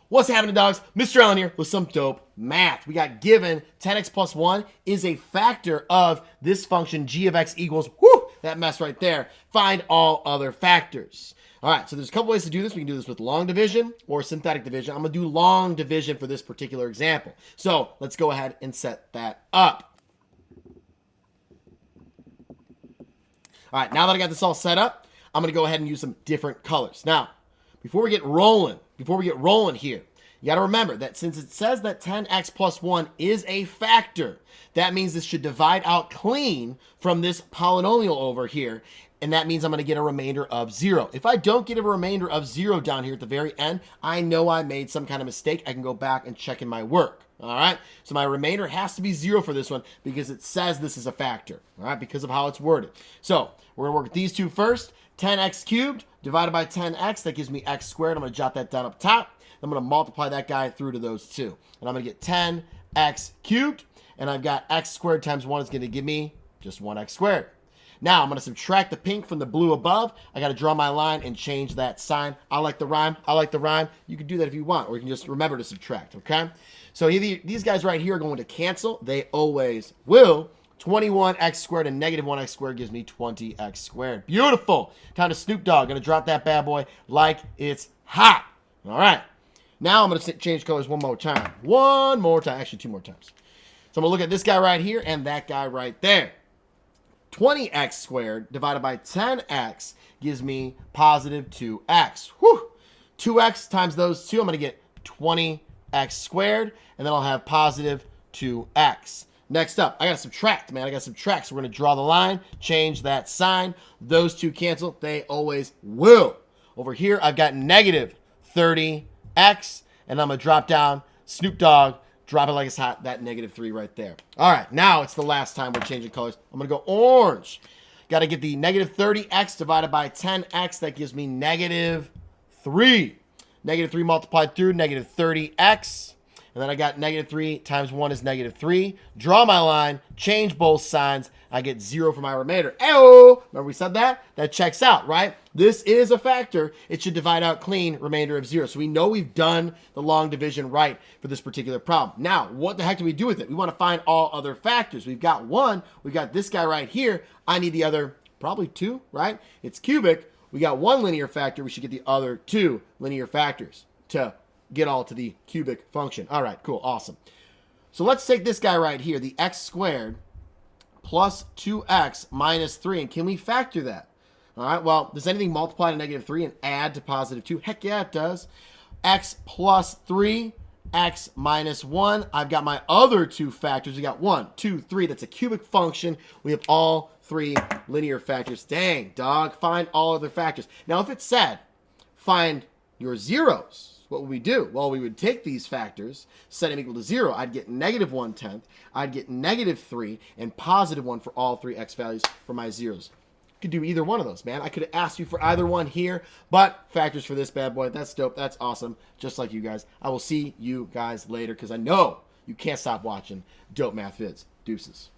What's happening, dogs? Mr. Allen here with some dope math. We got given 10x plus 1 is a factor of this function g of x equals, that mess right there. Find all other factors. All right, so there's a couple ways to do this. We can do this with long division or synthetic division. I'm going to do long division for this particular example. So let's go ahead and set that up. All right, now that I got this all set up, I'm going to go ahead and use some different colors. Now, before we get rolling here, you got to remember that since it says that 10x plus 1 is a factor, that means this should divide out clean from this polynomial over here, and that means I'm going to get a remainder of 0. If I don't get a remainder of 0 down here at the very end, I know I made some kind of mistake. I can go back and check in my work. All right, so my remainder has to be 0 for this one because it says this is a factor, all right, because of how it's worded. So we're going to work with these two first. 10x cubed divided by 10x, that gives me x squared. I'm going to jot that down up top. I'm going to multiply that guy through to those two. And I'm going to get 10x cubed, and I've got x squared times 1 is going to give me just 1x squared. Now, I'm going to subtract the pink from the blue above. I got to draw my line and change that sign. I like the rhyme. I like the rhyme. You can do that if you want, or you can just remember to subtract, okay? So these guys right here are going to cancel. They always will. 21x squared and negative 1x squared gives me 20x squared. Beautiful. Time to Snoop Dogg. Going to drop that bad boy like it's hot. All right. Now I'm going to change colors one more time. One more time. Actually, two more times. So I'm going to look at this guy right here and that guy right there. 20x squared divided by 10x gives me positive 2x. Whew. 2x times those two, I'm going to get 20x squared, and then I'll have positive 2x. Next up, I got to subtract, man. I got to subtract. So we're going to draw the line, change that sign. Those two cancel. They always will. Over here, I've got negative 30x, and I'm going to drop down Snoop Dogg, drop it like it's hot, that negative 3 right there. All right, now it's the last time we're changing colors. I'm going to go orange. Got to get the negative 30x divided by 10x. That gives me negative 3. Negative 3 multiplied through negative 30x. And then I got negative 3 times 1 is negative 3. Draw my line, change both signs. I get 0 for my remainder. Ayo! Remember we said that? That checks out, right? This is a factor. It should divide out clean, remainder of 0. So we know we've done the long division right for this particular problem. Now, what the heck do we do with it? We want to find all other factors. We've got 1. We've got this guy right here. I need the other, probably 2, right? It's cubic. We got 1 linear factor. We should get the other 2 linear factors to get all to the cubic function. All right, cool, awesome. So let's take this guy right here, the x squared plus 2x minus 3. And can we factor that? All right, well, does anything multiply to negative 3 and add to positive 2? Heck yeah, it does. X plus 3, x minus 1. I've got my other 2 factors. We got 1, 2, 3. That's a cubic function. We have all 3 linear factors. Dang, dog, find all other factors. Now, if it said find your zeros, what would we do? Well, we would take these factors, set them equal to 0. I'd get negative 1/10. I'd get negative 3 and positive 1 for all 3 x values for my zeros. Could do either one of those, man. I could have asked you for either one here, but factors for this bad boy. That's dope. That's awesome. Just like you guys. I will see you guys later because I know you can't stop watching dope math vids. Deuces.